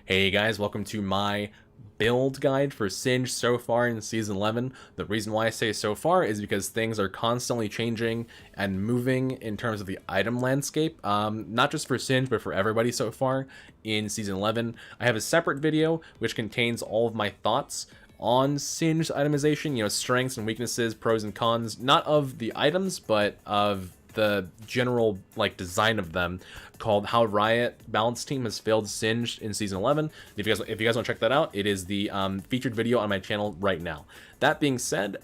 Hey guys, welcome to my build guide for Singed so far in Season 11. The reason why I say so far is because things are constantly changing and moving in terms of the item landscape, not just for Singed, but for everybody so far in Season 11. I have a separate video which contains all of my thoughts on Singed itemization, strengths and weaknesses, pros and cons, not of the items, but of the general design of them, called How Riot Balance Team Has Failed Singed in Season 11. If you guys want to check that out, it is the featured video on my channel right now. That being said,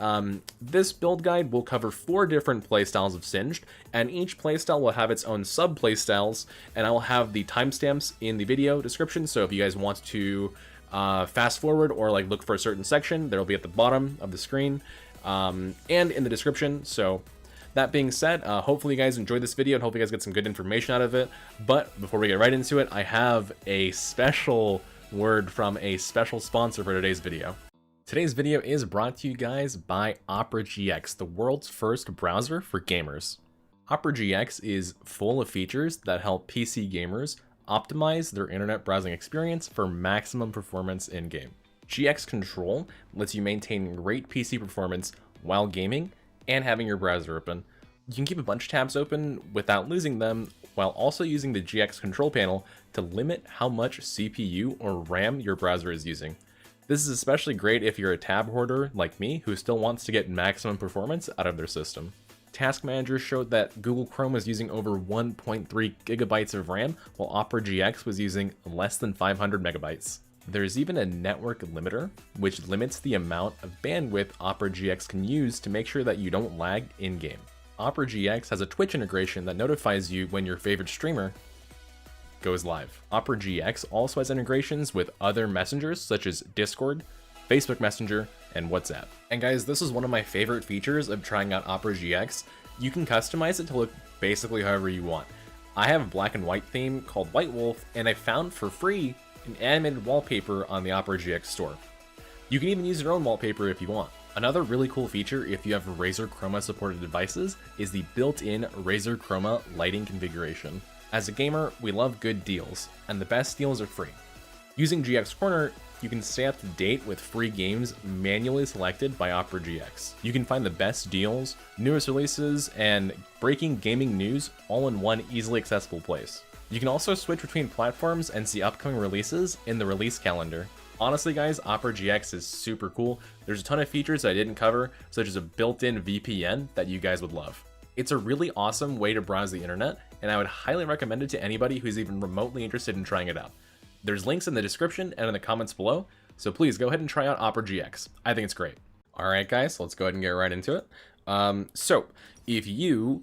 this build guide will cover 4 different playstyles of Singed, and each playstyle will have its own sub playstyles, and I will have the timestamps in the video description, so if you guys want to fast forward or look for a certain section, there will be at the bottom of the screen and in the description. So that being said, hopefully you guys enjoyed this video and hope you guys get some good information out of it. But before we get right into it, I have a special word from a special sponsor for today's video. Today's video is brought to you guys by Opera GX, the world's first browser for gamers. Opera GX is full of features that help PC gamers optimize their internet browsing experience for maximum performance in-game. GX Control lets you maintain great PC performance while gaming and having your browser open. You can keep a bunch of tabs open without losing them, while also using the GX control panel to limit how much CPU or RAM your browser is using. This is especially great if you're a tab hoarder like me who still wants to get maximum performance out of their system. Task Manager showed that Google Chrome was using over 1.3 gigabytes of RAM, while Opera GX was using less than 500 megabytes. There's even a network limiter, which limits the amount of bandwidth Opera GX can use to make sure that you don't lag in-game. Opera GX has a Twitch integration that notifies you when your favorite streamer goes live. Opera GX also has integrations with other messengers such as Discord, Facebook Messenger, and WhatsApp. And guys, this is one of my favorite features of trying out Opera GX. You can customize it to look basically however you want. I have a black and white theme called White Wolf, and I found for free an animated wallpaper on the Opera GX store. You can even use your own wallpaper if you want. Another really cool feature if you have Razer Chroma supported devices is the built-in Razer Chroma lighting configuration. As a gamer, we love good deals, and the best deals are free. Using GX Corner, you can stay up to date with free games manually selected by Opera GX. You can find the best deals, newest releases, and breaking gaming news all in one easily accessible place. You can also switch between platforms and see upcoming releases in the release calendar. Honestly guys, Opera GX is super cool. There's a ton of features that I didn't cover, such as a built-in VPN that you guys would love. It's a really awesome way to browse the internet, and I would highly recommend it to anybody who's even remotely interested in trying it out. There's links in the description and in the comments below, so please go ahead and try out Opera GX. I think it's great. Alright guys, let's go ahead and get right into it. So, if you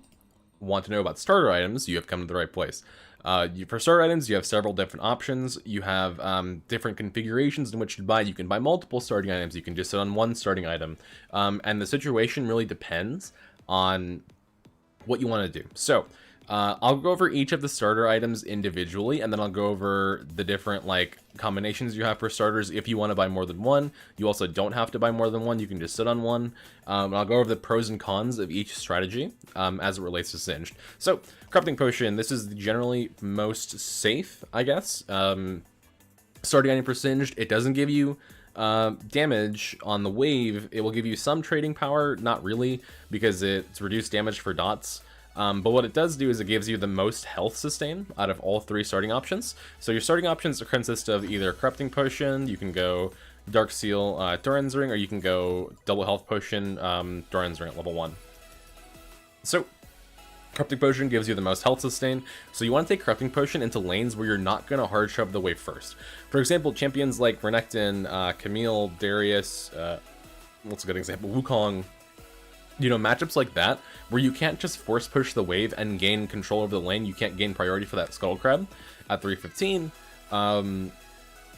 want to know about starter items, you have come to the right place. For starter items, you have several different options. You have different configurations in which to buy. You can buy multiple starting items. You can just sit on one starting item. And the situation really depends on what you want to do. So I'll go over each of the starter items individually, and then I'll go over the different combinations you have for starters. If you want to buy more than one, you also don't have to buy more than one. You can just sit on one. And I'll go over the pros and cons of each strategy as it relates to Singed. So, Corrupting Potion, this is generally most safe, I guess. Starting item for Singed, it doesn't give you damage on the wave. It will give you some trading power, not really, because it's reduced damage for dots. But what it does do is it gives you the most health sustain out of all 3 starting options. So your starting options consist of either Corrupting Potion, you can go Dark Seal, Doran's Ring, or you can go Double Health Potion, Doran's Ring at level 1. So, Corrupting Potion gives you the most health sustain, so you want to take Corrupting Potion into lanes where you're not going to hard shove the wave first. For example, champions like Renekton, Camille, Darius, what's a good example, Wukong, matchups like that, where you can't just force push the wave and gain control over the lane, you can't gain priority for that Skull Crab at 315.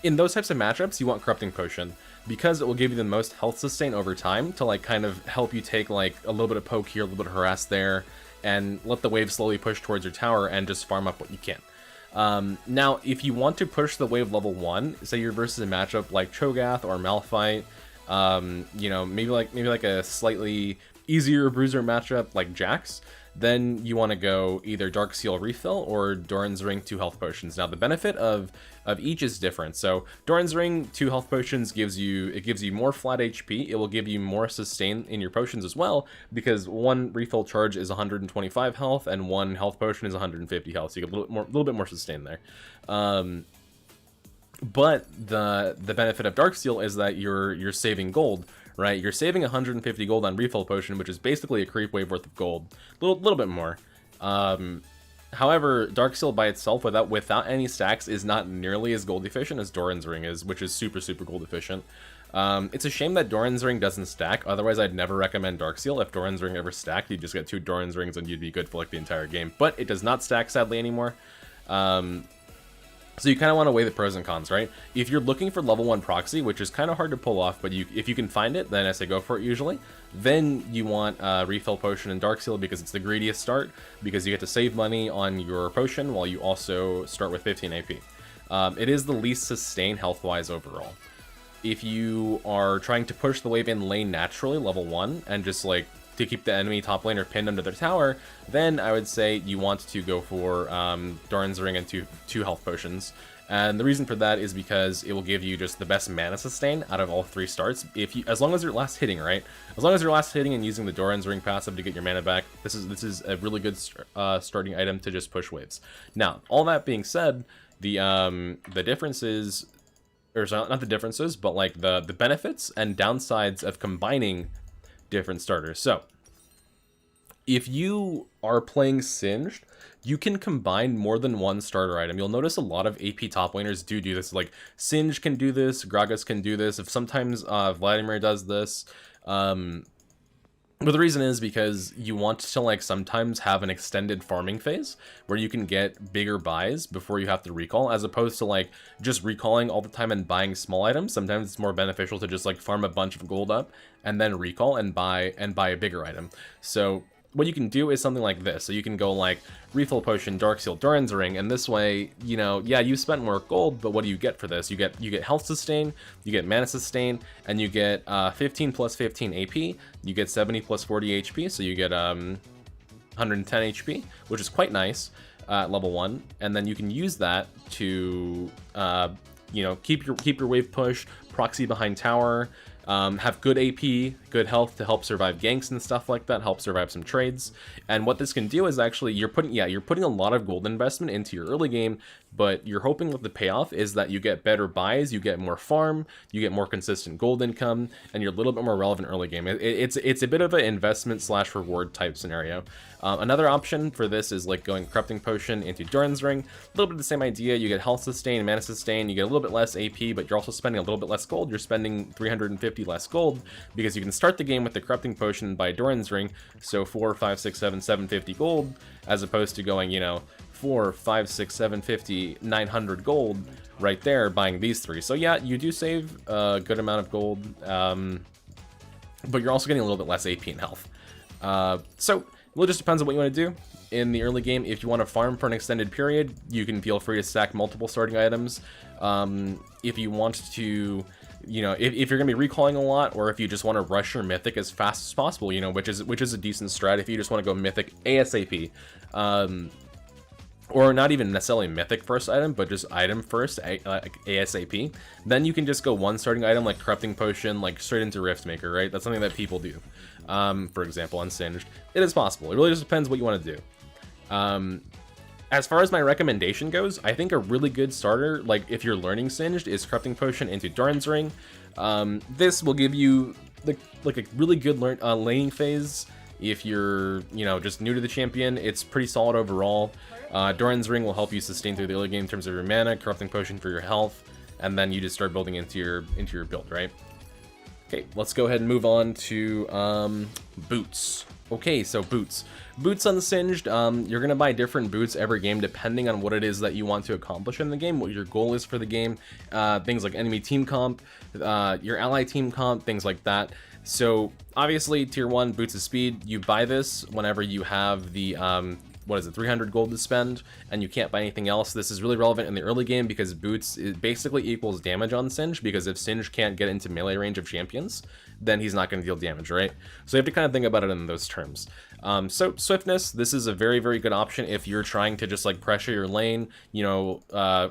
In those types of matchups, you want Corrupting Potion, because it will give you the most health sustain over time to kind of help you take a little bit of poke here, a little bit of harass there, and let the wave slowly push towards your tower and just farm up what you can. Now, if you want to push the wave level 1, say you're versus a matchup like Cho'Gath or Malphite, maybe like a slightly easier bruiser matchup like Jax, then you want to go either Dark Seal Refill or Doran's Ring 2 health potions. Now the benefit of each is different. So Doran's Ring 2 health potions gives you more flat HP. It will give you more sustain in your potions as well, because one refill charge is 125 health and one health potion is 150 health. So you get a little bit more sustain there. But the benefit of Dark Seal is that you're saving gold, right? You're saving 150 gold on refill potion, which is basically a creep wave worth of gold, little bit more. However, Dark Seal by itself, without any stacks, is not nearly as gold efficient as Doran's Ring is, which is super gold efficient. It's a shame that Doran's Ring doesn't stack. Otherwise, I'd never recommend Dark Seal. If Doran's Ring ever stacked, you'd just get 2 Doran's Rings and you'd be good for like the entire game. But it does not stack, sadly, anymore. So you kind of want to weigh the pros and cons, right? If you're looking for level 1 proxy, which is kind of hard to pull off, but if you can find it, then I say go for it usually. Then you want Refill Potion and Dark Seal because it's the greediest start, because you get to save money on your potion while you also start with 15 AP. It is the least sustain health-wise overall. If you are trying to push the wave in lane naturally, level 1, and just like to keep the enemy top laner pinned under their tower, then I would say you want to go for Doran's Ring and two health potions. And the reason for that is because it will give you just the best mana sustain out of all 3 starts. As long as you're last hitting, right? As long as you're last hitting and using the Doran's Ring passive to get your mana back, this is a really good starting item to just push waves. Now, all that being said, the differences, or not the differences, but like the benefits and downsides of combining different starters. So if you are playing Singed, you can combine more than one starter item. You'll notice a lot of AP top laners do this. Like Singed can do this, Gragas can do this. If sometimes Vladimir does this. But the reason is because you want to like sometimes have an extended farming phase where you can get bigger buys before you have to recall, as opposed to like just recalling all the time and buying small items. Sometimes it's more beneficial to just like farm a bunch of gold up and then recall and buy a bigger item. So what you can do is something like this. So you can go like Refill Potion, Dark Seal, Doran's Ring, and this way, you know, yeah, you spent more gold, but what do you get for this? You get health sustain, you get mana sustain, and you get 15 plus 15 AP, you get 70 plus 40 HP, so you get 110 HP, which is quite nice at level 1, and then you can use that to, you know, keep your wave push, proxy behind tower, have good AP, good health to help survive ganks and stuff like that, help survive some trades. And what this can do is actually you're putting a lot of gold investment into your early game, but you're hoping that the payoff is that you get better buys, you get more farm, you get more consistent gold income, and you're a little bit more relevant early game. It's a bit of an investment / reward type scenario. Another option for this is like going Corrupting Potion into Doran's Ring. A little bit of the same idea. You get health sustain, mana sustain, you get a little bit less AP, but you're also spending a little bit less gold. You're spending 350 less gold because you can start the game with the Corrupting Potion by Doran's Ring, so 4, 5, 6, 7, 750 gold, as opposed to going, you know, 4, 5, 6, 750, 900 gold right there buying these 3. So yeah, you do save a good amount of gold, but you're also getting a little bit less AP and health. So it just depends on what you want to do in the early game. If you want to farm for an extended period, you can feel free to stack multiple starting items. If you want to, you know, if you're going to be recalling a lot, or if you just want to rush your mythic as fast as possible, you know, which is a decent strat. If you just want to go mythic ASAP, or not even necessarily mythic first item, but just item first, ASAP, then you can just go one starting item like Corrupting Potion, like straight into Riftmaker, right? That's something that people do. For example, on Singed. It is possible. It really just depends what you want to do. As far as my recommendation goes, I think a really good starter, like if you're learning Singed, is Corrupting Potion into Doran's Ring. This will give you like a really good laning phase. If you're, you know, just new to the champion, it's pretty solid overall. Doran's Ring will help you sustain through the early game in terms of your mana, Corrupting Potion for your health, and then you just start building into your build, right? Okay, let's go ahead and move on to boots. Okay, so boots. Boots on Singed, you're going to buy different boots every game depending on what it is that you want to accomplish in the game, what your goal is for the game, things like enemy team comp, your ally team comp, things like that. So obviously tier 1 boots of speed, you buy this whenever you have the what is it, 300 gold to spend, and you can't buy anything else. This is really relevant in the early game because boots basically equals damage on Singed, because if Singed can't get into melee range of champions, then he's not going to deal damage, right? So you have to kind of think about it in those terms. So swiftness, this is a very, very good option if you're trying to just like pressure your lane, you know,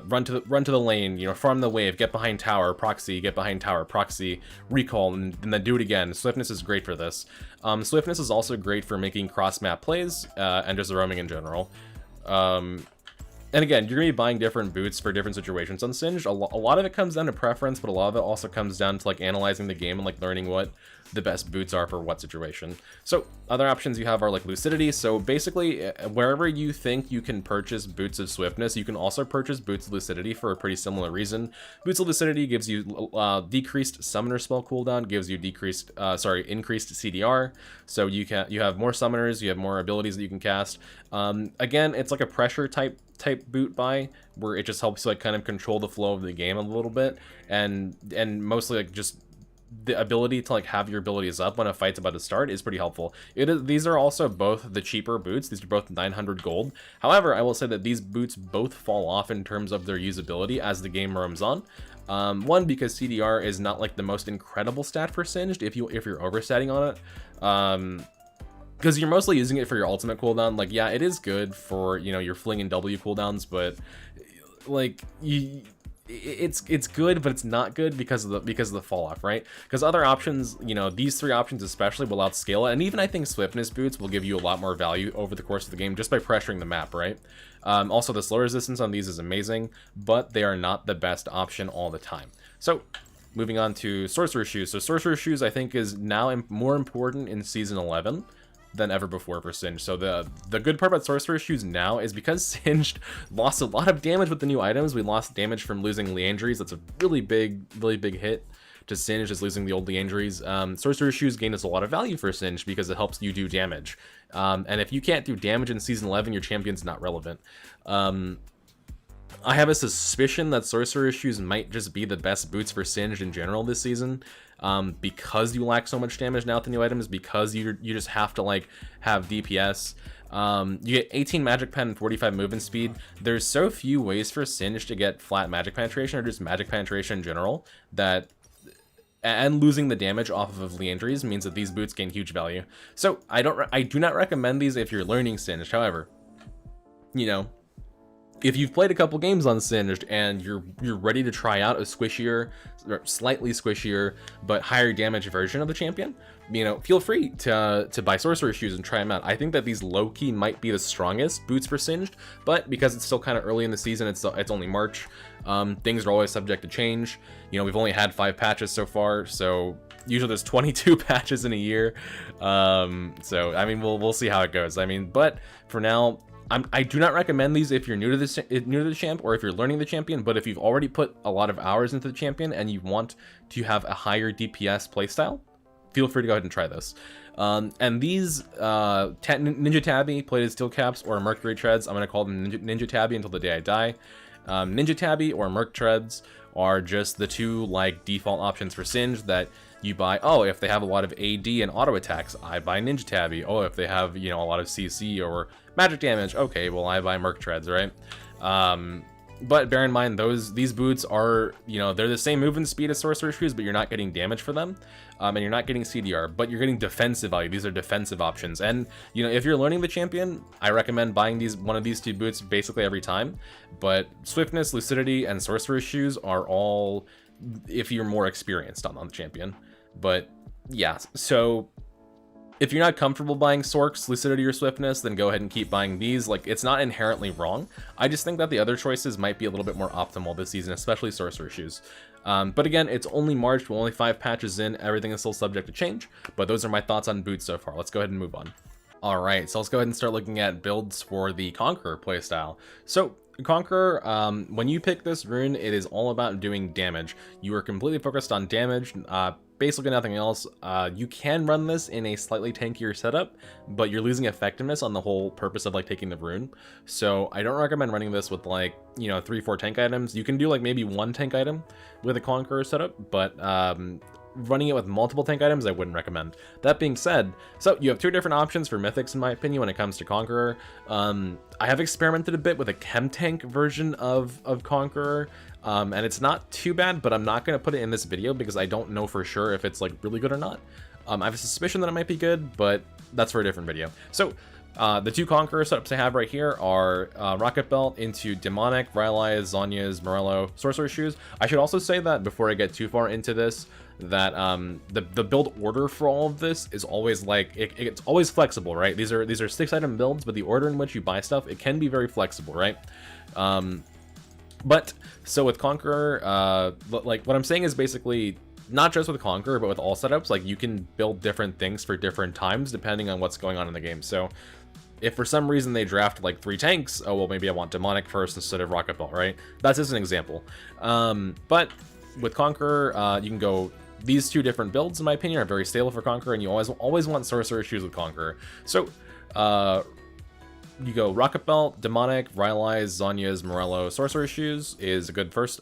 run to the lane, you know, farm the wave, get behind tower, proxy, get behind tower, proxy, recall, and then do it again. Swiftness is great for this. Swiftness is also great for making cross-map plays and just roaming in general. And again, you're going to be buying different boots for different situations on Singed. A lot of it comes down to preference, but a lot of it also comes down to like analyzing the game and like learning what the best boots are for what situation. So other options you have are like Lucidity. So basically, wherever you think you can purchase boots of Swiftness, you can also purchase boots of Lucidity for a pretty similar reason. Boots of Lucidity gives you decreased summoner spell cooldown, gives you increased CDR. So you have more summoners, you have more abilities that you can cast. Again, it's like a pressure type boot buy where it just helps you like kind of control the flow of the game a little bit, and mostly like just the ability to like have your abilities up when a fight's about to start is pretty helpful. These are also both the cheaper boots. These are both 900 gold. However, I will say that these boots both fall off in terms of their usability as the game roams on. One, because CDR is not like the most incredible stat for Singed if you're overstatting on it. Because you're mostly using it for your ultimate cooldown. Like, yeah, it is good for, you know, your fling and W cooldowns, but like it's good, but it's not good because of the fall off, right? Because other options, you know, these three options especially will outscale it, and even I think Swiftness boots will give you a lot more value over the course of the game just by pressuring the map, right? Also, the slow resistance on these is amazing, but they are not the best option all the time. So moving on to Sorcerer's Shoes. So Sorcerer's Shoes I think is now more important in Season 11 than ever before for Singed. So the good part about Sorcerer's Shoes now is because Singed lost a lot of damage with the new items. We lost damage from losing Leandries. That's a really big hit to Singed, is losing the old Leandries. Sorcerer's Shoes gain us a lot of value for Singed because it helps you do damage. And if you can't do damage in Season 11, your champion's not relevant. I have a suspicion that Sorcerer's Shoes might just be the best boots for Singed in general this season. Because you lack so much damage now with the new items, because you just have to like have DPS. You get 18 magic pen and 45 movement speed. There's so few ways for Singed to get flat magic penetration or just magic penetration in general that, and losing the damage off of Leandries means that these boots gain huge value. So I do not recommend these if you're learning Singed. However, you know, if you've played a couple games on Singed and you're ready to try out a squishier, or slightly squishier, but higher damage version of the champion, you know, feel free to buy Sorcerer's Shoes and try them out. I think that these low-key might be the strongest boots for Singed, but because it's still kind of early in the season, it's only March, things are always subject to change. You know, we've only had 5 patches so far, so usually there's 22 patches in a year. So, I mean, we'll see how it goes. I mean, but for now, I do not recommend these if you're new to the champ or if you're learning the champion, but if you've already put a lot of hours into the champion and you want to have a higher DPS playstyle, feel free to go ahead and try this. And these Ninja Tabby, Plated Steel Caps, or Mercury Treads, I'm going to call them Ninja Tabby until the day I die. Ninja Tabby or Merc Treads are just the two like default options for Singed that you buy. Oh, if they have a lot of AD and auto attacks, I buy Ninja Tabby. Oh, if they have, you know, a lot of CC or magic damage, okay, well, I buy Merc Treads, right? But bear in mind, these boots are, you know, they're the same movement speed as Sorcerer's Shoes, but you're not getting damage for them, and you're not getting CDR, but you're getting defensive value. These are defensive options, and you know, if you're learning the champion, I recommend buying one of these two boots basically every time. But Swiftness, Lucidity, and Sorcerer's Shoes are all if you're more experienced on the champion. But yeah, so if you're not comfortable buying Sorks, Lucidity, or Swiftness, then go ahead and keep buying these. Like, it's not inherently wrong. I just think that the other choices might be a little bit more optimal this season, especially Sorcerer's Shoes. But again, it's only March, we're only 5 patches in, everything is still subject to change, but those are my thoughts on boots so far. Let's go ahead and move on. Alright, so let's go ahead and start looking at builds for the Conqueror playstyle. So, Conqueror, when you pick this rune, it is all about doing damage. You are completely focused on damage, basically nothing else. You can run this in a slightly tankier setup, but you're losing effectiveness on the whole purpose of like taking the rune. So I don't recommend running this with like, you know, 3-4 tank items. You can do like maybe 1 tank item with a Conqueror setup, but running it with multiple tank items, I wouldn't recommend. That being said, so you have two different options for mythics in my opinion when it comes to Conqueror. I have experimented a bit with a chem tank version of Conqueror, and it's not too bad, but I'm not going to put it in this video because I don't know for sure if it's like really good or not. I have a suspicion that it might be good, but that's for a different video. So the two Conqueror setups I have right here are Rocket Belt into Demonic, Rylai's, Zhonya's, Morello, Sorcerer Shoes. I should also say that before I get too far into this, that the build order for all of this is always like it's always flexible, right? These are 6-item builds, but the order in which you buy stuff, it can be very flexible, right? But so with Conqueror, like what I'm saying is basically not just with Conqueror, but with all setups, like you can build different things for different times depending on what's going on in the game. So if for some reason they draft like 3 tanks, oh well, maybe I want Demonic first instead of Rocket Belt, right? That's just an example. But with Conqueror, you can go. These two different builds, in my opinion, are very stable for Conqueror, and you always want Sorcerer Shoes with Conqueror. So you go Rocket Belt, Demonic, Rylai's, Zhonya's, Morello, Sorcerer Shoes is a good first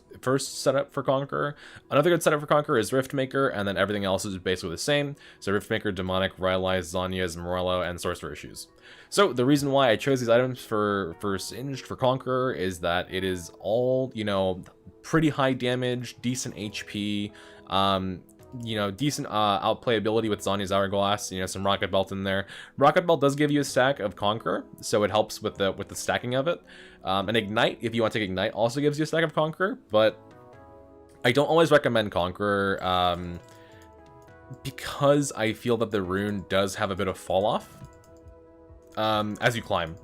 setup for Conqueror. Another good setup for Conqueror is Riftmaker, and then everything else is basically the same. So Riftmaker, Demonic, Rylai's, Zhonya's, Morello, and Sorcerer Shoes. So the reason why I chose these items for Singed for Conqueror is that it is all, you know, pretty high damage, decent HP, you know, decent outplayability with Zhonya's Hourglass, you know, some Rocket Belt in there. Rocket Belt does give you a stack of Conqueror, so it helps with the stacking of it. And Ignite, if you want to take Ignite, also gives you a stack of Conqueror, but I don't always recommend Conqueror because I feel that the rune does have a bit of fall off as you climb.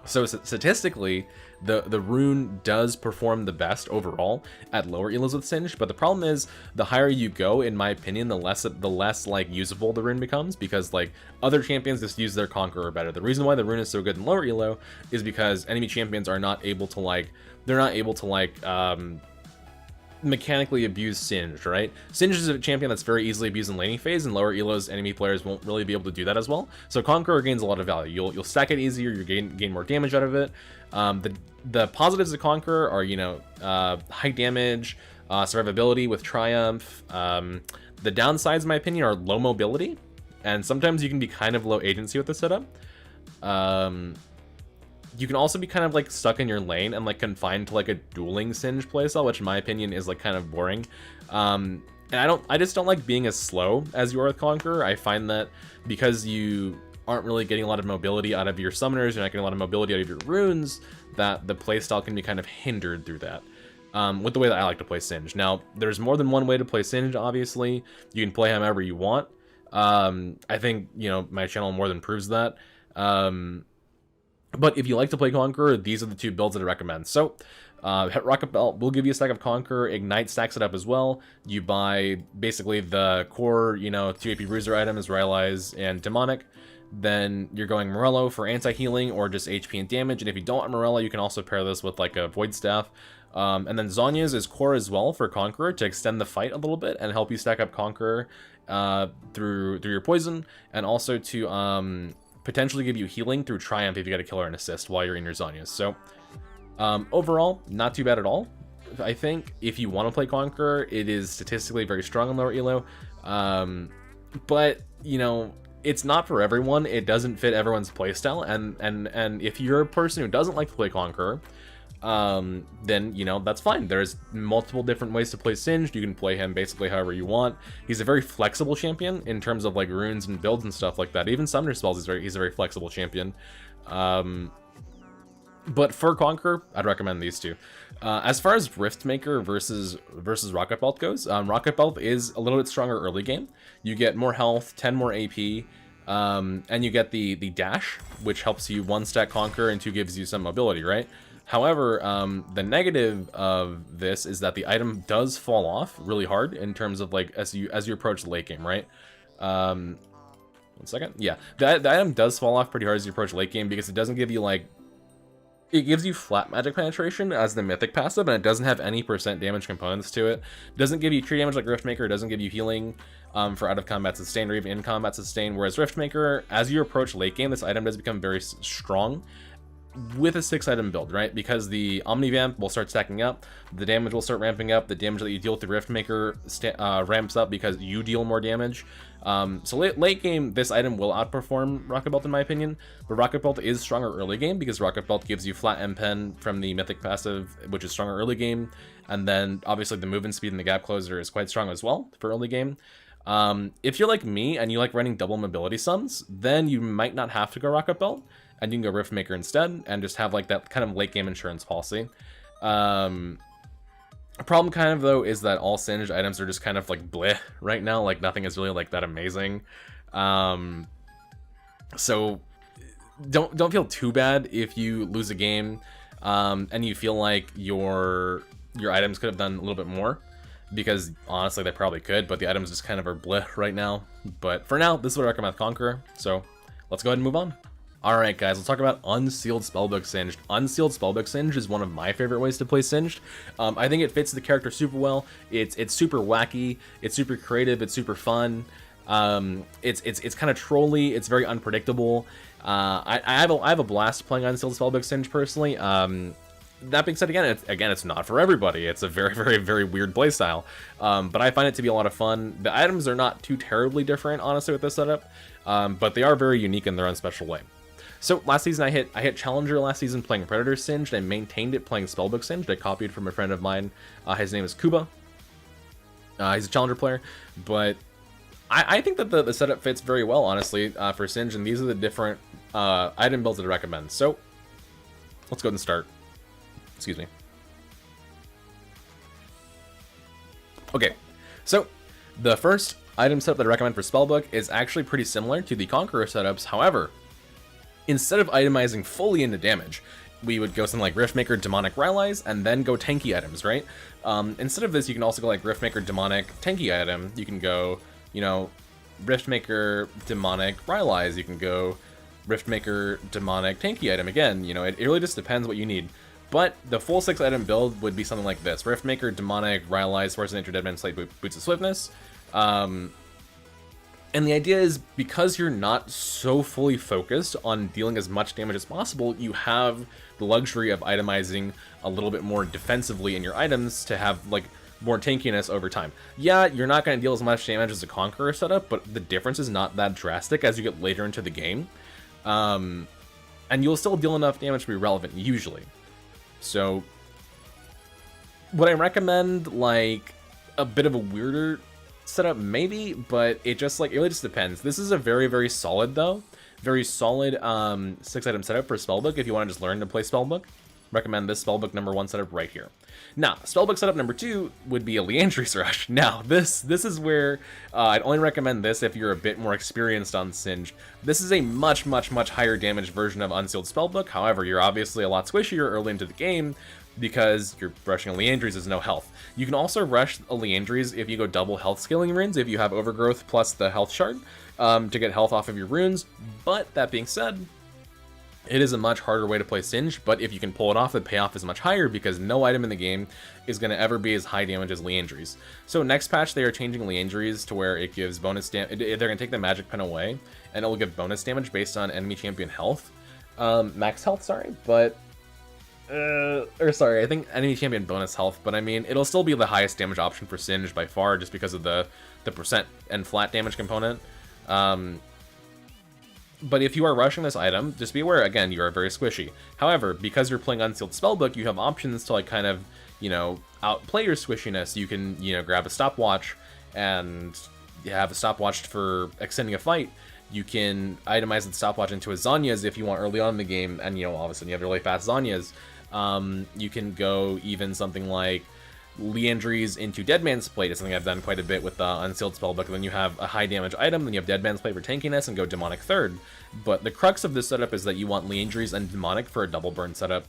So statistically, the rune does perform the best overall at lower elos with Singed, but the problem is the higher you go, in my opinion, the less like usable the rune becomes, because like other champions just use their Conqueror better. The reason why the rune is so good in lower elo is because enemy champions are not able to like mechanically abuse Singed, right? Singed is a champion that's very easily abused in laning phase, and lower elos enemy players won't really be able to do that as well. So Conqueror gains a lot of value. You'll stack it easier, you gain more damage out of it. The positives of Conqueror are, you know, high damage, survivability with Triumph. The downsides, in my opinion, are low mobility, and sometimes you can be kind of low agency with the setup. You can also be kind of like stuck in your lane and like confined to like a dueling Singed playstyle, which in my opinion is like kind of boring. And I just don't like being as slow as you are with Conqueror. I find that because you aren't really getting a lot of mobility out of your summoners, you're not getting a lot of mobility out of your runes, that the playstyle can be kind of hindered through that. With the way that I like to play Singed. Now, there's more than one way to play Singed, obviously. You can play however you want. I think, you know, my channel more than proves that. But if you like to play Conqueror, these are the two builds that I recommend. So, Rocket Belt will give you a stack of Conqueror. Ignite stacks it up as well. You buy basically the core, you know, 2 AP Bruiser items, Rylai's and Demonic. Then you're going Morello for anti-healing or just HP and damage. And if you don't want Morello, you can also pair this with like a Void Staff. And then Zhonya's is core as well for Conqueror to extend the fight a little bit and help you stack up Conqueror through your poison, and also to potentially give you healing through Triumph if you get a kill or an assist while you're in your Zhonya's. So overall, not too bad at all. I think if you want to play Conqueror, it is statistically very strong in lower elo. But, you know, it's not for everyone. It doesn't fit everyone's playstyle, and if you're a person who doesn't like to play Conqueror, then, you know, that's fine. There's multiple different ways to play Singed. You can play him basically however you want. He's a very flexible champion in terms of like runes and builds and stuff like that. Even summoner spells, he's a very flexible champion. But for Conqueror, I'd recommend these two. As far as Riftmaker versus Rocket Belt goes, Rocket Belt is a little bit stronger early game. You get more health, 10 more AP, and you get the dash, which helps you 1-stack Conqueror and 2 gives you some mobility, right? However, the negative of this is that the item does fall off really hard in terms of like as you approach the late game, right? 1 second. Yeah, the item does fall off pretty hard as you approach late game because it doesn't give you like, it gives you flat magic penetration as the mythic passive, and it doesn't have any % damage components to it. It doesn't give you tree damage like Riftmaker. It doesn't give you healing for out of combat sustain or even in combat sustain. Whereas Riftmaker, as you approach late game, this item does become very strong. with a 6-item build, right? Because the Omnivamp will start stacking up, the damage will start ramping up, the damage that you deal with the Riftmaker ramps up because you deal more damage. So late game, this item will outperform Rocket Belt in my opinion, but Rocket Belt is stronger early game because Rocket Belt gives you flat M-Pen from the Mythic passive, which is stronger early game, and then obviously the movement speed and the gap closer is quite strong as well for early game. If you're like me and you like running double mobility sums, then you might not have to go Rocket Belt, and you can go Riftmaker instead, and just have like that kind of late game insurance policy. A problem kind of though is that all Singed items are just kind of like bleh right now, like nothing is really like that amazing. So don't feel too bad if you lose a game and you feel like your items could have done a little bit more, because honestly they probably could, but the items just kind of are bleh right now. But for now, this is what I recommend with Conqueror, so let's go ahead and move on. Alright guys, let's talk about Unsealed Spellbook Singed. Unsealed Spellbook Singed is one of my favorite ways to play Singed. I think it fits the character super well. It's super wacky, it's super creative, it's super fun. It's kind of trolly, it's very unpredictable. I have a blast playing Unsealed Spellbook Singed personally. That being said, again, it's not for everybody. It's a very, very, very weird playstyle. But I find it to be a lot of fun. The items are not too terribly different, honestly, with this setup. But they are very unique in their own special way. So last season I hit Challenger last season playing Predator Singed. I maintained it playing Spellbook Singed. I copied from a friend of mine. His name is Kuba. He's a Challenger player. But I think that the setup fits very well, honestly, for Singed. And these are the different item builds that I recommend. So let's go ahead and start. Excuse me. Okay, so the first item setup that I recommend for Spellbook is actually pretty similar to the Conqueror setups. However, instead of itemizing fully into damage, we would go something like Riftmaker, Demonic, Rylai's, and then go tanky items, right? Instead of this, you can also go like Riftmaker, Demonic, tanky item. You can go, you know, Riftmaker, Demonic, Rylai's. You can go Riftmaker, Demonic, tanky item. Again, you know, it really just depends what you need. But the full 6-item build would be something like this: Riftmaker, Demonic, Rylai's, Force of Nature, Deadman, Slate, Boots of Swiftness. And the idea is, because you're not so fully focused on dealing as much damage as possible, you have the luxury of itemizing a little bit more defensively in your items to have like more tankiness over time. Yeah, you're not going to deal as much damage as a Conqueror setup, but the difference is not that drastic as you get later into the game. And you'll still deal enough damage to be relevant, usually. So, would I recommend like a bit of a weirder setup? Maybe, but it really just depends. This is a very, very solid though. Very solid 6-item setup for Spellbook if you want to just learn to play Spellbook. Recommend this Spellbook #1 setup right here. Now, Spellbook setup #2 would be a Leandry's Rush. Now, this is where I'd only recommend this if you're a bit more experienced on Singed. This is a much, much, much higher damage version of Unsealed Spellbook. However, you're obviously a lot squishier early into the game because you're rushing a Leandry's as no health. You can also rush a Leandry's if you go double health scaling runes, if you have Overgrowth plus the health shard to get health off of your runes. But that being said, it is a much harder way to play Singed, but if you can pull it off, the payoff is much higher because no item in the game is going to ever be as high damage as Leandry's. So next patch, they are changing Leandry's to where it gives bonus damage. They're going to take the magic pen away, and it will give bonus damage based on enemy champion health. Max health, sorry, but... I think enemy champion bonus health, but I mean, it'll still be the highest damage option for Singed by far, just because of the percent and flat damage component. But if you are rushing this item, just be aware, again, you are very squishy. However, because you're playing Unsealed Spellbook, you have options to like kind of, you know, outplay your squishiness. You can, you know, grab a stopwatch and have a stopwatch for extending a fight. You can itemize the stopwatch into a Zanya's if you want early on in the game, and, you know, all of a sudden you have really fast Zanya's. You can go even something like Leandry's into Deadman's Plate. It's something I've done quite a bit with the Unsealed Spellbook. And then you have a high damage item, then you have Deadman's Plate for tankiness, and go Demonic third. But the crux of this setup is that you want Leandry's and Demonic for a double burn setup.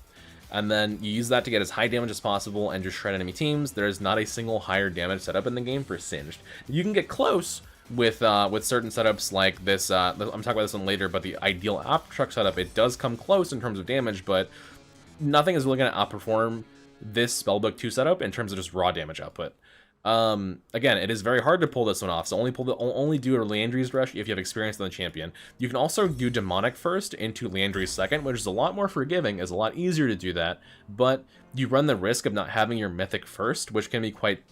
And then you use that to get as high damage as possible and just shred enemy teams. There is not a single higher damage setup in the game for Singed. You can get close with certain setups like this. I'm talking about this one later, but the ideal Aftershock setup, it does come close in terms of damage, but nothing is really going to outperform this Spellbook 2 setup in terms of just raw damage output. Again, it is very hard to pull this one off, so only do a Leandry's Rush if you have experience on the champion. You can also do Demonic first into Leandry's second, which is a lot more forgiving, is a lot easier to do that, but you run the risk of not having your Mythic first, which can be quite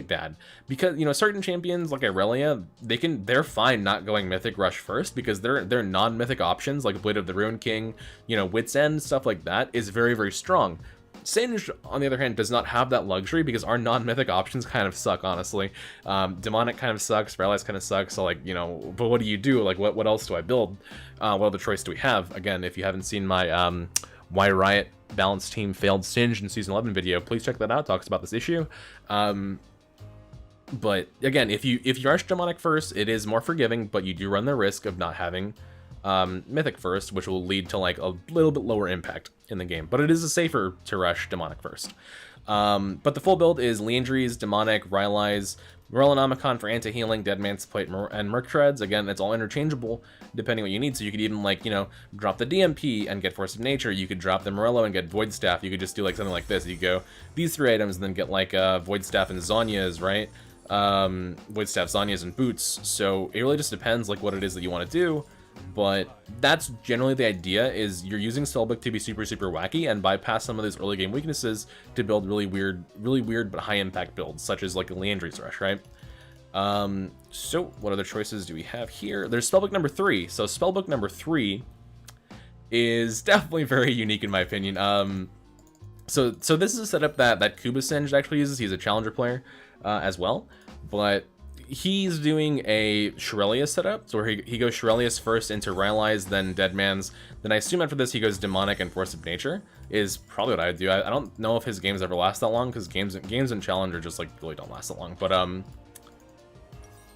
bad. Because, you know, certain champions like Irelia, they're fine not going Mythic Rush first, because their non-Mythic options, like Blade of the Ruin King, you know, Wit's End, stuff like that, is very, very strong. Singed, on the other hand, does not have that luxury because our non-mythic options kind of suck, honestly. Demonic kind of sucks, Paralyze kind of sucks, so, like, you know, but what do you do? Like, what else do I build? What other choice do we have? Again, if you haven't seen my Why Riot Balanced Team Failed Singed in Season 11 video, please check that out. It talks about this issue. But, again, if you rush Demonic first, it is more forgiving, but you do run the risk of not having Mythic first, which will lead to like a little bit lower impact in the game, but it is safer to rush Demonic first. But the full build is Leandry's, Demonic, Rylai's, Morellonomicon for anti-healing, Dead Man's Plate, and Merc Treads. Again, it's all interchangeable depending what you need, so you could even, like, you know, drop the DMP and get Force of Nature, you could drop the Morello and get Void Staff, you could just do like something like this, you go these 3 items and then get like Void Staff and Zhonya's, right? Void Staff, Zhonya's, and Boots, so it really just depends like what it is that you want to do. But that's generally the idea, is you're using Spellbook to be super wacky and bypass some of those early game weaknesses to build really weird but high impact builds, such as like a Leandry's Rush, right? So what other choices do we have here? There's Spellbook number 3. So Spellbook number 3 is definitely very unique in my opinion. So this is a setup that Kuba Singed actually uses. He's a challenger player as well, but he's doing a Shurelius setup, so where he goes Shurelius first into Rylai's, then Deadman's, then I assume after this he goes Demonic and Force of Nature, is probably what I would do. I don't know if his games ever last that long, because games in Challenger just like really don't last that long, but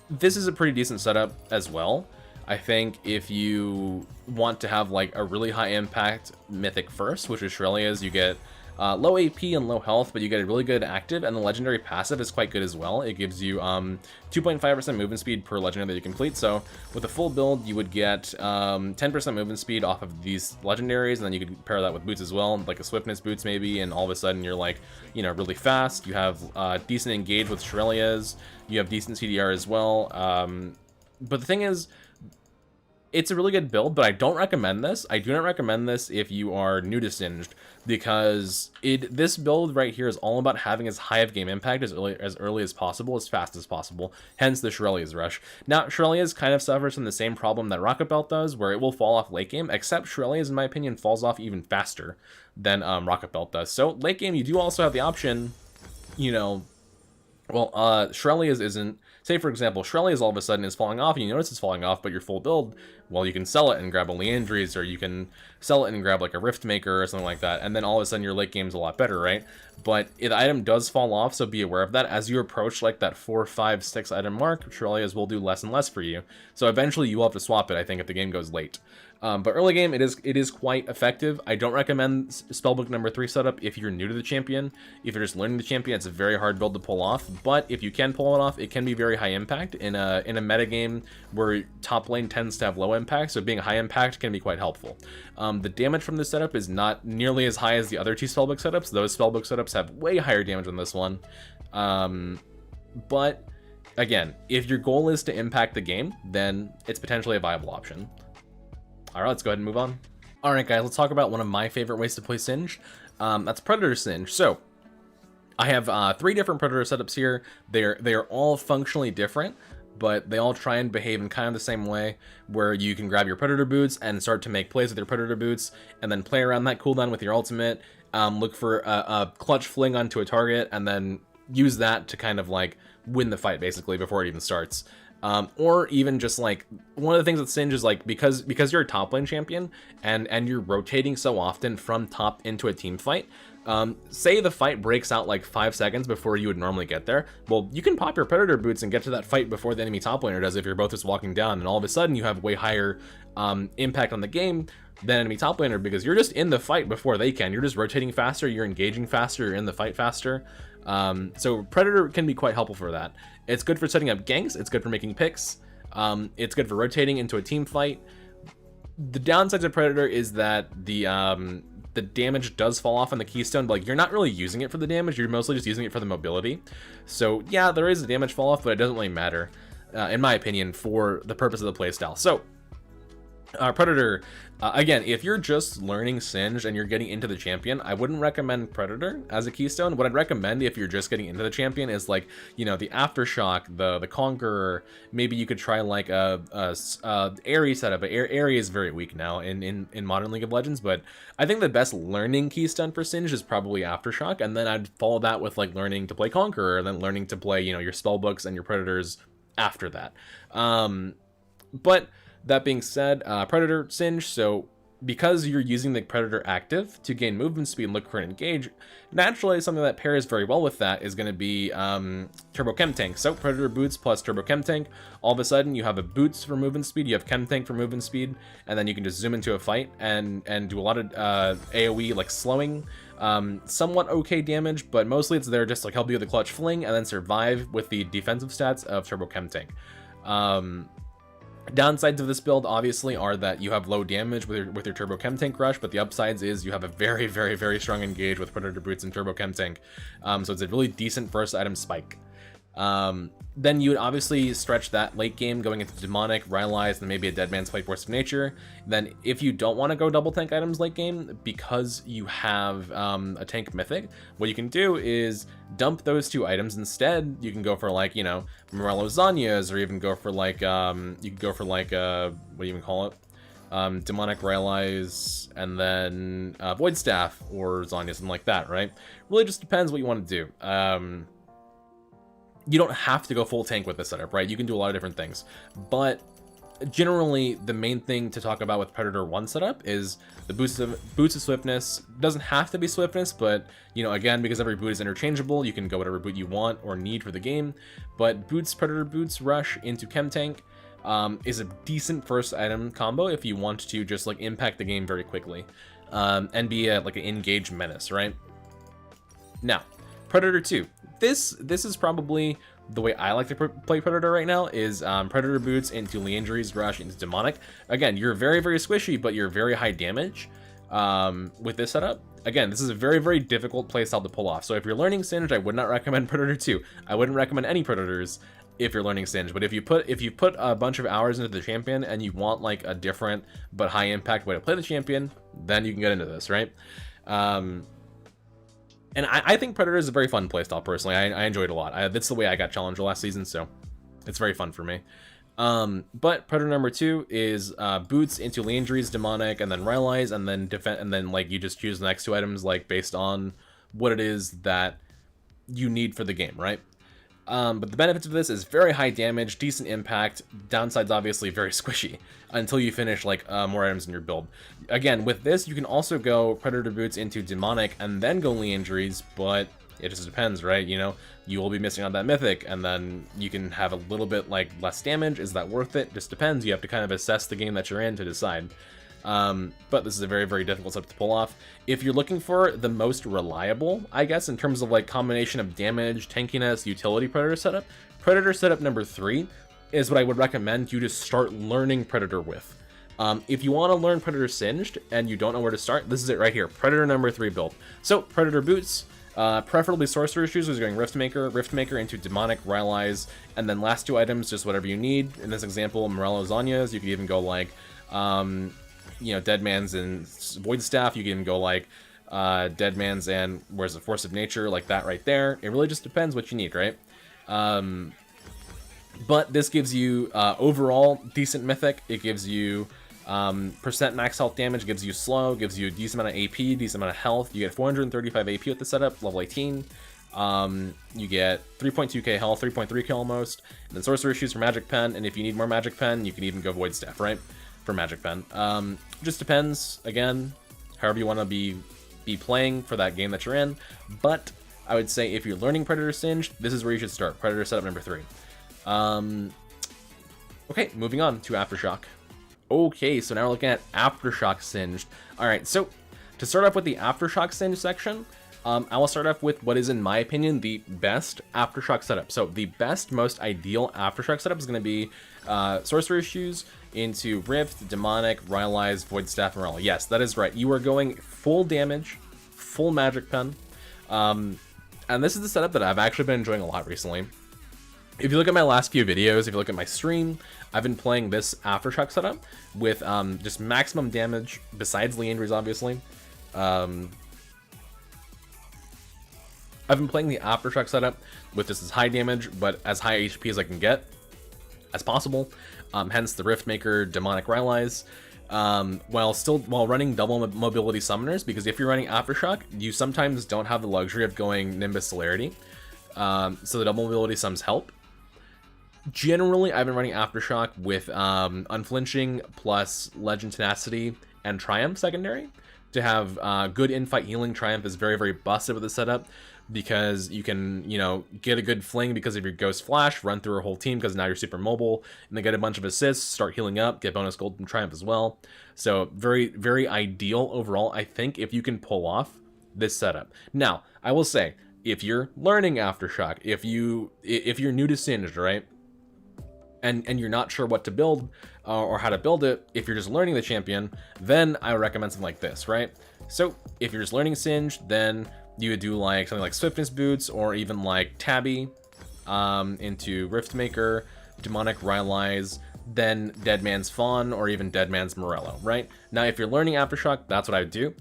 this is a pretty decent setup as well. I think if you want to have like a really high impact Mythic first, which is Shurelius, you get low AP and low health, but you get a really good active, and the legendary passive is quite good as well. It gives you 2.5% movement speed per legendary that you complete. So with a full build, you would get 10% movement speed off of these legendaries, and then you could pair that with boots as well, like a swiftness boots maybe, and all of a sudden you're like, you know, really fast. You have decent engage with Shurelias. You have decent CDR as well. But the thing is, it's a really good build, but I don't recommend this. I do not recommend this if you are new to Singed, because this build right here is all about having as high of game impact as early as possible, as fast as possible, hence the Shurelius Rush. Now, Shurelius kind of suffers from the same problem that Rocket Belt does, where it will fall off late game, except Shurelius, in my opinion, falls off even faster than Rocket Belt does. So, late game, you do also have the option, you know, well, Shurelius isn't, say for example, Shurelius all of a sudden is falling off, and you notice it's falling off, but your full build, well, you can sell it and grab a Leandry's, or you can sell it and grab like a Rift Maker or something like that, and then all of a sudden your late game's a lot better, right? But the item does fall off, so be aware of that. As you approach like that 4, 5, 6 item mark, Shurelius will do less and less for you. So eventually you will have to swap it, I think, if the game goes late. But early game, it is quite effective. I don't recommend Spellbook number 3 setup if you're new to the champion. If you're just learning the champion, it's a very hard build to pull off. But if you can pull it off, it can be very high impact in a meta game where top lane tends to have low impact. So being high impact can be quite helpful. The damage from this setup is not nearly as high as the other 2 Spellbook setups. Those Spellbook setups have way higher damage than this one. But again, if your goal is to impact the game, then it's potentially a viable option. All right, let's go ahead and move on. All right, guys, let's talk about one of my favorite ways to play Singed. That's Predator Singed. So I have 3 different Predator setups here. They're all functionally different, but they all try and behave in kind of the same way, where you can grab your Predator boots and start to make plays with your Predator boots, and then play around that cooldown with your ultimate, look for a clutch fling onto a target, and then use that to kind of like win the fight basically before it even starts. Or even just like, one of the things with Singed is like, because you're a top lane champion and you're rotating so often from top into a team fight, say the fight breaks out like 5 seconds before you would normally get there, well, you can pop your Predator boots and get to that fight before the enemy top laner does if you're both just walking down, and all of a sudden you have way higher impact on the game than enemy top laner, because you're just in the fight before they can. You're just rotating faster, you're engaging faster, you're in the fight faster. So Predator can be quite helpful for that. It's good for setting up ganks, it's good for making picks, it's good for rotating into a team fight. The downside to Predator is that the the damage does fall off on the keystone, but like you're not really using it for the damage, you're mostly just using it for the mobility. So yeah, there is a damage fall off, but it doesn't really matter, in my opinion, for the purpose of the playstyle. So Predator, again, if you're just learning Singed and you're getting into the champion, I wouldn't recommend Predator as a keystone. What I'd recommend if you're just getting into the champion is like, you know, the Aftershock, the Conqueror. Maybe you could try like a Ares setup. Ares is very weak now in modern League of Legends, but I think the best learning keystone for Singed is probably Aftershock, and then I'd follow that with like learning to play Conqueror, and then learning to play, you know, your Spellbooks and your Predators after that. But that being said, Predator Singed, so because you're using the Predator active to gain movement speed, look, current, engage, naturally something that pairs very well with that is going to be Turbo Chem Tank. So Predator Boots plus Turbo Chem Tank, all of a sudden you have a Boots for movement speed, you have Chem Tank for movement speed, and then you can just zoom into a fight and do a lot of AoE like slowing, somewhat okay damage, but mostly it's there just to like help you with the clutch fling and then survive with the defensive stats of Turbo Chem Tank. Downsides of this build obviously are that you have low damage with your Turbo Chem Tank rush, but the upsides is you have a very, very, very strong engage with Predator Boots and Turbo Chem Tank. So it's a really decent first item spike. Then you would obviously stretch that late game going into Demonic, Rylai's, and maybe a Dead Man's Fight Force of Nature. Then if you don't want to go double tank items late game because you have a tank mythic, what you can do is dump those two items instead. You can go for like, you know, Morello Zanyas, or even go for like, you can go for like, what do you even call it? Demonic Rylai's, and then Void Staff or Zanya, something like that, right? Really just depends what you want to do. You don't have to go full tank with this setup, right? You can do a lot of different things, but generally the main thing to talk about with Predator 1 setup is the boots of swiftness. Doesn't have to be swiftness, but you know, again, because every boot is interchangeable, you can go whatever boot you want or need for the game. But boots, Predator Boots rush into Chem Tank is a decent first item combo if you want to just like impact the game very quickly, and be like an engaged menace, right? Now, Predator 2. This is probably the way I like to play Predator right now, is Predator Boots into Leandry's Rush into Demonic. Again, you're very, very squishy, but you're very high damage with this setup. Again, this is a very, very difficult playstyle to pull off. So if you're learning Singed, I would not recommend Predator 2. I wouldn't recommend any Predators if you're learning Singed. But if you put a bunch of hours into the champion and you want like a different but high impact way to play the champion, then you can get into this, right? And I think Predator is a very fun playstyle, personally. I enjoyed it a lot. That's the way I got challenged last season, so it's very fun for me. But Predator number 2 is Boots into Leandry's, Demonic, and then Rylai's, and then defend, and then like you just choose the next two items like based on what it is that you need for the game, right? But the benefits of this is very high damage, decent impact. Downsides obviously very squishy until you finish like more items in your build. Again, with this you can also go Predator Boots into Demonic and then go Leandry's, but it just depends, right? You know, you will be missing out that mythic, and then you can have a little bit like less damage. Is that worth it? Just depends. You have to kind of assess the game that you're in to decide. But this is a very, very difficult setup to pull off. If you're looking for the most reliable, I guess, in terms of like combination of damage, tankiness, utility Predator setup number 3 is what I would recommend you to start learning Predator with. If you want to learn Predator Singed and you don't know where to start, this is it right here. Predator number 3 build. So Predator Boots, preferably Sorcerer Shoes, is going Riftmaker into Demonic, Rylai's, and then last two items, just whatever you need. In this example, Morello Zanyas. You could even go like, you know, Dead Man's and Void Staff. You can go like Dead Man's and where's the Force of Nature, like that right there. It really just depends what you need, right? But this gives you overall decent mythic. It gives you percent max health damage, gives you slow, gives you a decent amount of AP, decent amount of health. You get 435 AP with the setup, level 18. You get 3.2k health, 3.3k almost, and then Sorcerer Shoes for Magic Pen, and if you need more Magic Pen, you can even go Void Staff, right? For Magic Pen. Just depends, again, however you want to be playing for that game that you're in, but I would say if you're learning Predator Singed, this is where you should start. Predator setup number 3. Okay, moving on to Aftershock. Okay, so now we're looking at Aftershock Singed. Alright, so to start off with the Aftershock Singed section, I will start off with what is, in my opinion, the best Aftershock setup. So the best, most ideal Aftershock setup is going to be Sorcerer Shoes into Rift, Demonic, Rylai's, Void Staff, Morello. Yes, that is right. You are going full damage, full magic pen. And this is the setup that I've actually been enjoying a lot recently. If you look at my last few videos, if you look at my stream, I've been playing this Aftershock setup with just maximum damage, besides Leandra's, obviously. I've been playing the Aftershock setup with just as high damage, but as high HP as I can get, as possible. Hence the Riftmaker, Demonic Rylai's, while running double mobility summoners, because if you're running Aftershock, you sometimes don't have the luxury of going Nimbus Celerity. So the double mobility sums help. Generally, I've been running Aftershock with Unflinching plus Legend Tenacity and Triumph secondary to have good in-fight healing. Triumph is very, very busted with the setup because you can, you know, get a good fling because of your Ghost Flash, run through a whole team because now you're super mobile, and then get a bunch of assists, start healing up, get bonus gold from Triumph as well. So very, very ideal overall, I think, if you can pull off this setup. Now, I will say, if you're learning Aftershock, if you're new to Singed, right, and you're not sure what to build or how to build it, if you're just learning the champion, then I would recommend something like this, right? So if you're just learning Singed, then you would do like something like Swiftness Boots, or even like Tabby into Riftmaker, Demonic Rylai's, then Dead Man's Fawn, or even Dead Man's Morello, right? Now, if you're learning Aftershock, that's what I would do.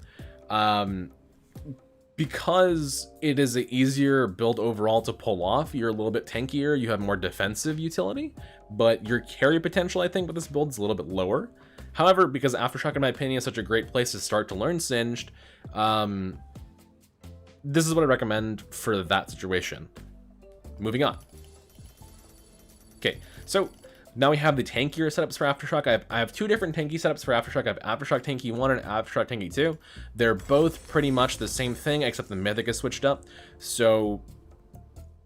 Because it is an easier build overall to pull off, you're a little bit tankier, you have more defensive utility, but your carry potential, I think, with this build is a little bit lower. However, because Aftershock, in my opinion, is such a great place to start to learn Singed, this is what I recommend for that situation. Moving on. Okay, so now we have the tankier setups for Aftershock. I have two different tanky setups for Aftershock. I have Aftershock Tanky 1 and Aftershock Tanky 2. They're both pretty much the same thing, except the Mythic is switched up. So,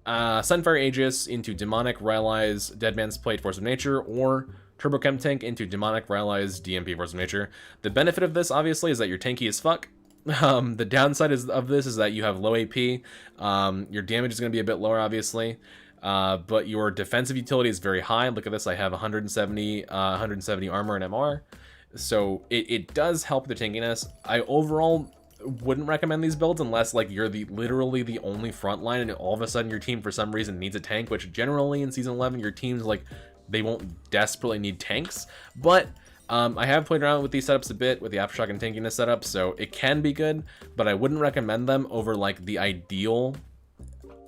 Sunfire Aegis into Demonic Rylai's Deadman's Plate Force of Nature, or Turbo Chem Tank into Demonic Rylai's DMP Force of Nature. The benefit of this, obviously, is that you're tanky as fuck. The downside of this is that you have low AP. Your damage is going to be a bit lower, obviously. But your defensive utility is very high. Look at this, I have 170 armor and MR. So it does help the tankiness. I overall wouldn't recommend these builds unless like you're literally the only front line and all of a sudden your team for some reason needs a tank, which generally in Season 11 your teams, like, they won't desperately need tanks. But I have played around with these setups a bit with the Aftershock and tankiness setup, so it can be good, but I wouldn't recommend them over like the ideal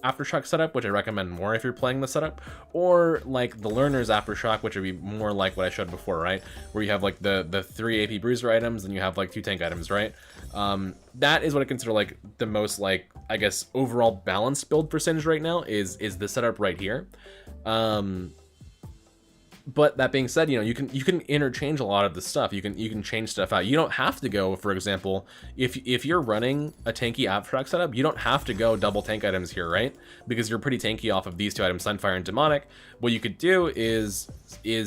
Aftershock setup, which I recommend more if you're playing the setup, or like the Learner's Aftershock, which would be more like what I showed before, right? Where you have like the 3 AP Bruiser items and you have like 2 tank items, right? That is what I consider like the most, like, I guess, overall balanced build for Singed right now is the setup right here. But that being said, you know, you can interchange a lot of the stuff. You can change stuff out. You don't have to go, for example, if you're running a tanky Aftershock setup, you don't have to go double tank items here, right? Because you're pretty tanky off of these 2 items, Sunfire and Demonic. What you could do is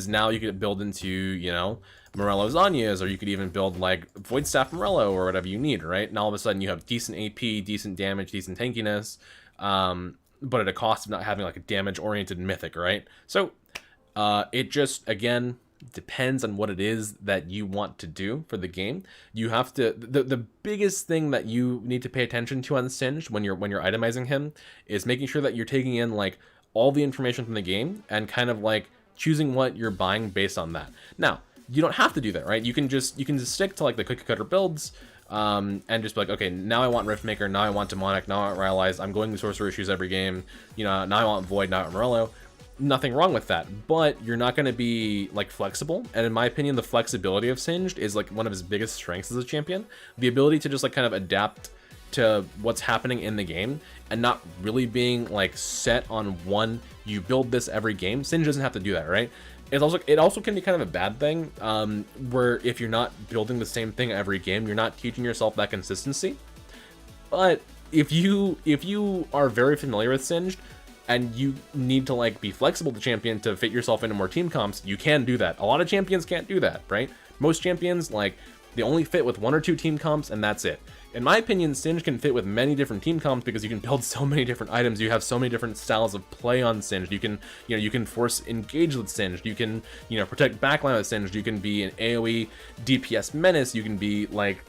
now you could build into, you know, Morello's Anya's, or you could even build like Void Staff Morello or whatever you need, right? And all of a sudden you have decent AP, decent damage, decent tankiness, but at a cost of not having like a damage-oriented mythic, right? So it just, again, depends on what it is that you want to do for the game. You have to, the biggest thing that you need to pay attention to on Singed when you're itemizing him is making sure that you're taking in like all the information from the game and kind of like choosing what you're buying based on that. Now, you don't have to do that, right? You can just stick to like the cookie cutter builds, and just be like, okay, now I want Riftmaker, now I want Demonic, now I want Rylai's, I'm going to Sorcerer Issues every game, you know, now I want Void, now I want Morello. Nothing wrong with that, but you're not going to be like flexible. And in my opinion, the flexibility of Singed is like one of his biggest strengths as a champion. The ability to just like kind of adapt to what's happening in the game and not really being like set on one, you build this every game. Singed doesn't have to do that, right? It also can be kind of a bad thing, where if you're not building the same thing every game, you're not teaching yourself that consistency. But if you are very familiar with Singed, and you need to like be flexible to champion to fit yourself into more team comps, you can do that. A lot of champions can't do that, right? Most champions, like, they only fit with 1 or 2 team comps and that's it. In my opinion, Singed can fit with many different team comps because you can build so many different items. You have so many different styles of play on Singed. You can, you can force engage with Singed. You can, protect backline with Singed. You can be an AoE DPS menace. You can be like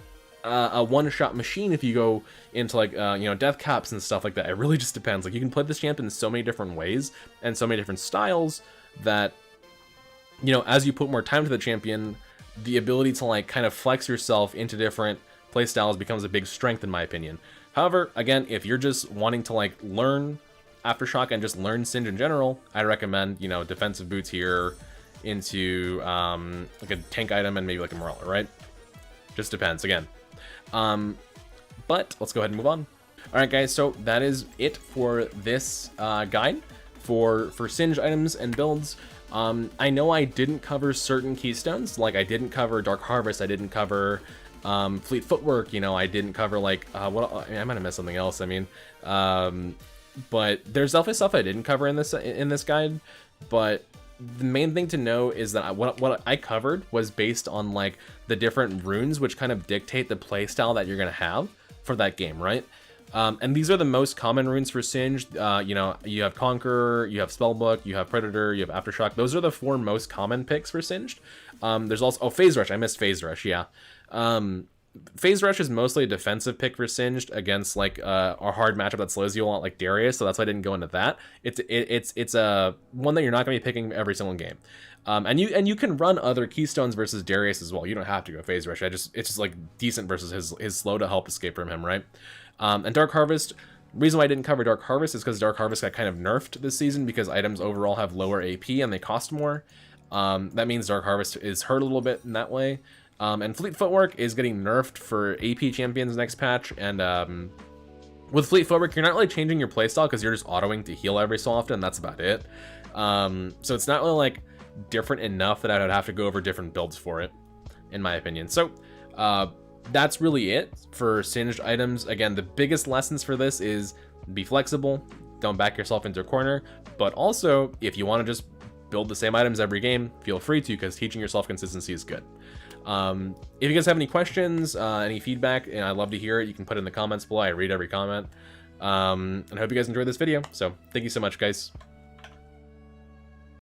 a one-shot machine if you go into like death caps and stuff like that. It really just depends. Like, you can play this champ in so many different ways and so many different styles that, as you put more time to the champion, the ability to like kind of flex yourself into different playstyles becomes a big strength, in my opinion. However, again, if you're just wanting to like learn Aftershock and just learn Singed in general, I recommend, defensive boots here into like a tank item and maybe like a Morella, right? Just depends, again. But let's go ahead and move on. All right, guys, so that is it for this guide for Singed items and builds. I know I didn't cover certain keystones, like I didn't cover Dark Harvest, I didn't cover Fleet Footwork, I didn't cover like I might have missed something else. I mean, but there's definitely stuff I didn't cover in this guide. But the main thing to know is that what I covered was based on like the different runes, which kind of dictate the playstyle that you're gonna have for that game, right? And these are the most common runes for Singed. You have Conqueror, you have Spellbook, you have Predator, you have Aftershock. Those are the 4 most common picks for Singed. There's also Phase Rush. I missed Phase Rush. Yeah. Phase Rush is mostly a defensive pick for Singed against like a hard matchup that slows you a lot, like Darius. So that's why I didn't go into that. It's a one that you're not going to be picking every single game. And you can run other keystones versus Darius as well. You don't have to go Phase Rush. It's just like decent versus his slow to help escape from him, right? And Dark Harvest. Reason why I didn't cover Dark Harvest is because Dark Harvest got kind of nerfed this season because items overall have lower AP and they cost more. That means Dark Harvest is hurt a little bit in that way. And Fleet Footwork is getting nerfed for AP champions next patch. And with Fleet Footwork, you're not really changing your playstyle because you're just autoing to heal every so often. That's about it. So it's not really like different enough that I would have to go over different builds for it, in my opinion. So that's really it for Singed items. Again, the biggest lessons for this is be flexible, don't back yourself into a corner, but also if you want to just build the same items every game, feel free to, because teaching yourself consistency is good. If you guys have any questions, any feedback, and I'd love to hear it, you can put it in the comments below. I read every comment. And I hope you guys enjoyed this video. So thank you so much, guys.